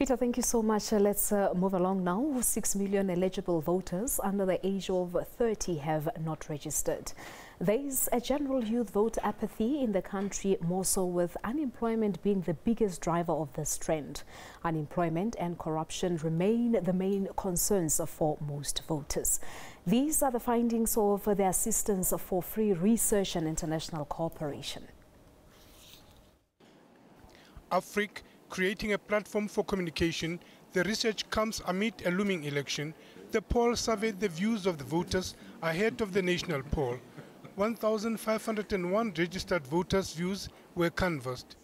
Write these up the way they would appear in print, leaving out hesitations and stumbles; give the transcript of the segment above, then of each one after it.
Peter, thank you so much. Let's move along now. 6 million eligible voters under the age of 30 have not registered. There is a general youth vote apathy in the country, more so with unemployment being the biggest driver of this trend. Unemployment and corruption remain the main concerns for most voters. These are the findings of the Assistance for Free Research and International Cooperation. Africa creating a platform for communication. The research comes amid a looming election. The poll surveyed the views of the voters ahead of the national poll. 1,501 registered voters' views were canvassed.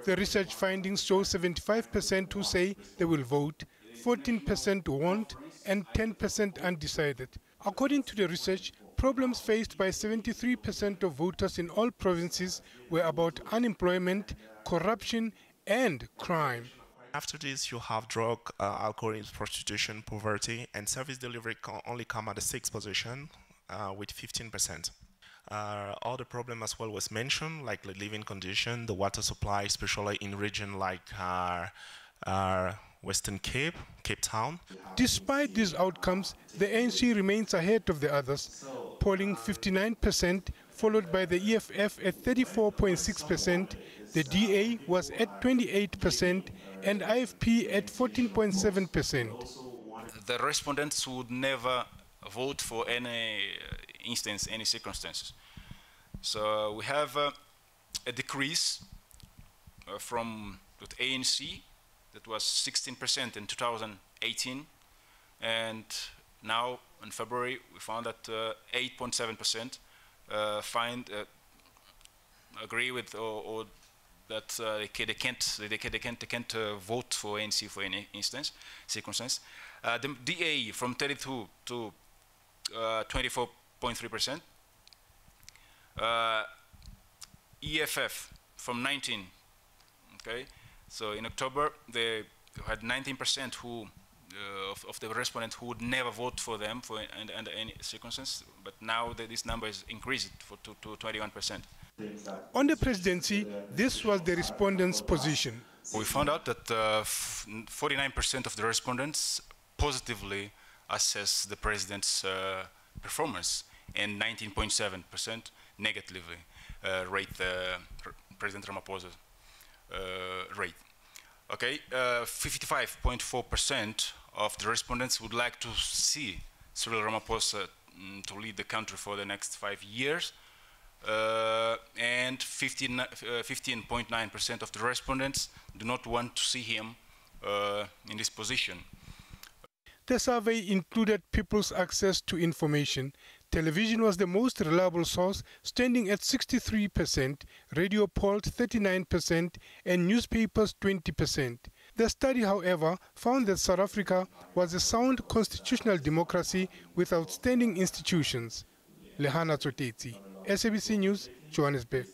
The research findings show 75% who say they will vote, 14% won't, and 10% undecided. According to the research, problems faced by 73% of voters in all provinces were about unemployment, corruption, and crime. After this, you have drug, alcohol, prostitution, poverty, and service delivery only come at the 6th position with 15%. All the problem as well was mentioned, like the living condition, the water supply, especially in region like Western Cape Town. Despite these outcomes, the ANC remains ahead of the others, polling 59%, followed by the EFF at 34.6%, the DA was at 28%, and IFP at 14.7%. The respondents would never vote for any instance, any circumstances. So we have a decrease from the ANC that was 16% in 2018, and now in February we found that 8.7% agree with or that they can't vote for ANC for any circumstance. The DA from 32 to 24.3%. EFF from 19. Okay, so in October they had 19% who of the respondents who would never vote for them for under any circumstance, but now this number is increased to 21%. On the presidency, this was the respondents' position. We found out that 49% of the respondents positively assess the president's performance, and 19.7% negatively rate the President Ramaphosa's rate. Okay, 55.4% of the respondents would like to see Cyril Ramaphosa to lead the country for the next 5 years, and 15.9% of the respondents do not want to see him in this position. The survey included people's access to information. Television was the most reliable source, standing at 63%, radio polled 39%, and newspapers 20%. The study, however, found that South Africa was a sound constitutional democracy with outstanding institutions. Lehana Tsotetsi, SABC News, Johannesburg.